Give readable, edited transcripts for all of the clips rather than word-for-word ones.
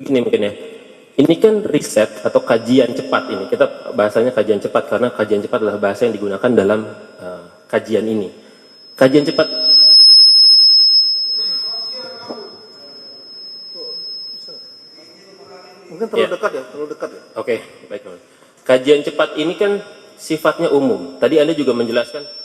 Gini mungkin ya, ini kan riset atau kajian cepat ini. Kita bahasanya kajian cepat karena kajian cepat adalah bahasa yang digunakan dalam kajian ini. Kajian cepat. Mungkin terlalu dekat ya, terlalu dekat ya. Oke, baik. Kajian cepat ini kan sifatnya umum. Tadi Anda juga menjelaskan.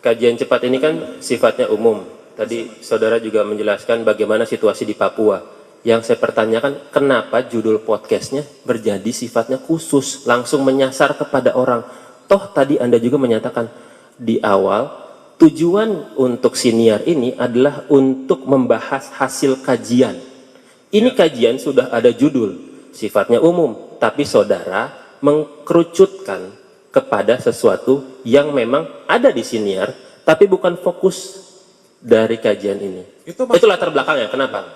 Kajian cepat ini kan sifatnya umum. Tadi saudara juga menjelaskan bagaimana situasi di Papua. Yang saya pertanyakan, kenapa judul podcastnya berjadi sifatnya khusus, langsung menyasar kepada orang. Toh tadi Anda juga menyatakan di awal, tujuan untuk siniar ini adalah untuk membahas hasil kajian. Ini kajian sudah ada judul, sifatnya umum, tapi saudara mengkerucutkan kepada sesuatu yang memang ada di siniar, tapi bukan fokus dari kajian ini. Itu latar belakangnya, kenapa?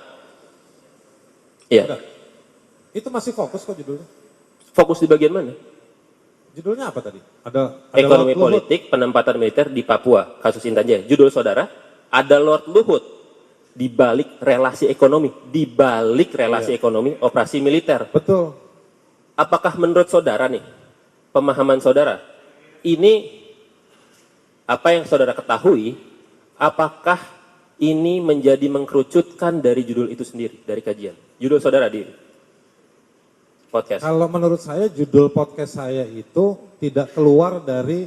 Iya. Itu masih fokus kok judulnya. Fokus di bagian mana? Judulnya apa tadi? Ada Ekonomi politik penempatan militer di Papua, kasus Intan Jaya. Judul saudara, ada Lord Luhut di balik relasi ekonomi, ekonomi operasi militer. Betul. Apakah menurut saudara nih, pemahaman saudara, ini apa yang saudara ketahui, apakah ini menjadi mengkerucutkan dari judul itu sendiri, dari kajian? Judul saudara di podcast. Kalau menurut saya judul podcast saya itu tidak keluar dari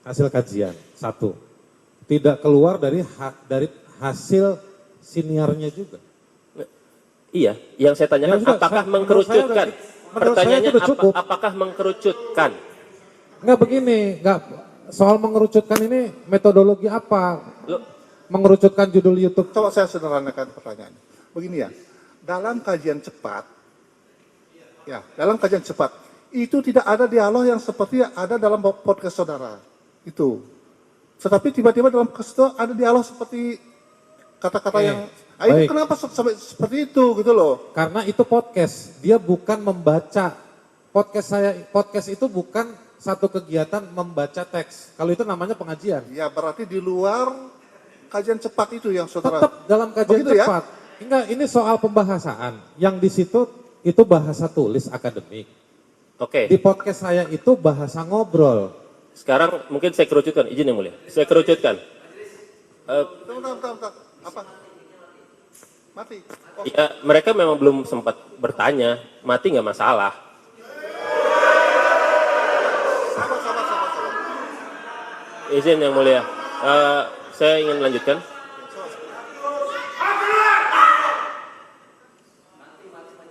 hasil kajian, satu. Tidak keluar dari hasil siniarnya juga. Iya, yang saya tanyakan Ya, apakah mengkerucutkan? Pertanyaannya apakah mengkerucutkan? Enggak begini, soal mengerucutkan ini metodologi apa? Mengerucutkan judul YouTube. Coba saya sederhanakan pertanyaan. Begini ya, dalam kajian cepat, itu tidak ada dialog yang seperti ada dalam podcast saudara. Itu. Tetapi tiba-tiba dalam podcast itu ada dialog seperti kata-kata yang itu kenapa sampai seperti itu gitu loh? Karena itu podcast, dia bukan membaca. Podcast itu bukan satu kegiatan membaca teks. Kalau itu namanya pengajian. Ya berarti di luar kajian cepat itu yang saudara. Tetap dalam kajian begitu cepat. Ya? Enggak, ini soal pembahasan. Yang di situ itu bahasa tulis akademik. Oke. Di podcast saya itu bahasa ngobrol. Sekarang mungkin saya kerucutkan, izin yang mulia. Saya kerucutkan. Bentar. Apa? Mati. Oh. Ya, mereka memang belum sempat bertanya. Mati nggak masalah. Izin yang mulia. Saya ingin melanjutkan.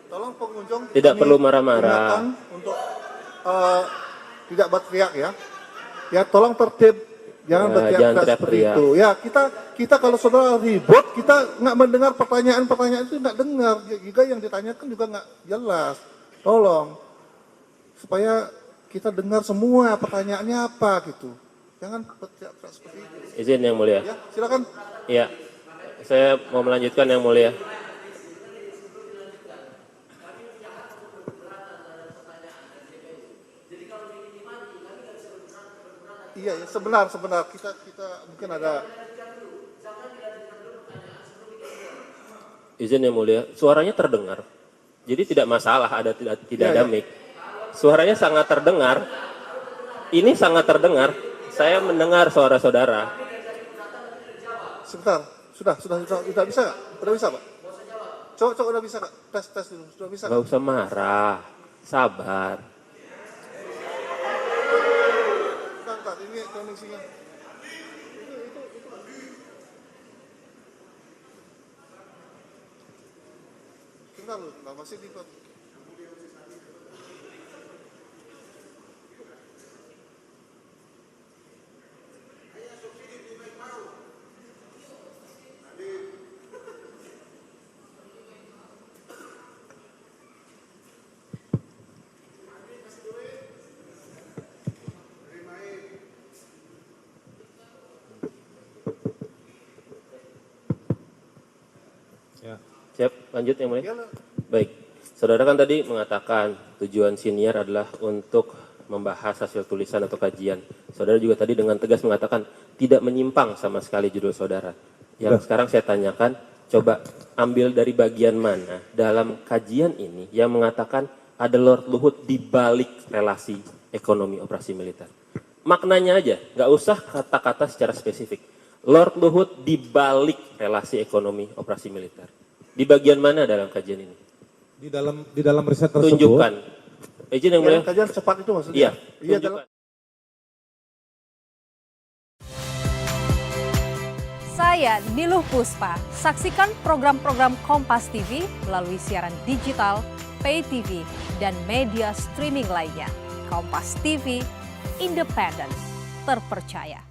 Tolong pengunjung tidak perlu marah-marah untuk tidak berteriak ya. Ya tolong tertib, jangan berteriak seperti itu. Ya kita kalau saudara ribut, kita nggak mendengar pertanyaan itu nggak dengar. Juga yang ditanyakan juga nggak jelas. Tolong supaya kita dengar semua pertanyaannya apa gitu. Jangan berteriak seperti itu. Izin yang mulia. Ya silakan. Iya, saya mau melanjutkan yang mulia. Iya, sebenar kita mungkin ada. Izin yang mulia, suaranya terdengar. Jadi tidak masalah ada tidak ada mic. Suaranya sangat terdengar. Ini sangat terdengar. Saya mendengar suara saudara. Sebentar, sudah bisa nggak? Udah bisa Pak? Coba udah bisa nggak? Tes dulu, sudah bisa Gak usah marah, sabar. Bentar, ini koneksinya. Bentar, masih di. Siap, lanjut yang mulia. Baik, saudara kan tadi mengatakan tujuan siniar adalah untuk membahas hasil tulisan atau kajian. Saudara juga tadi dengan tegas mengatakan tidak menyimpang sama sekali judul saudara. Yang sekarang saya tanyakan, coba ambil dari bagian mana dalam kajian ini yang mengatakan ada Lord Luhut di balik relasi ekonomi operasi militer. Maknanya aja, nggak usah kata-kata secara spesifik. Lord Luhut di balik relasi ekonomi operasi militer. Di bagian mana dalam kajian ini? Di dalam riset tersebut. Tunjukkan. Izin yang mulia. Kajian cepat itu maksudnya? Iya. Iya, Tunjukkan. Saya Niluh Puspa. Saksikan program-program Kompas TV melalui siaran digital, pay TV, dan media streaming lainnya. Kompas TV, independen, terpercaya.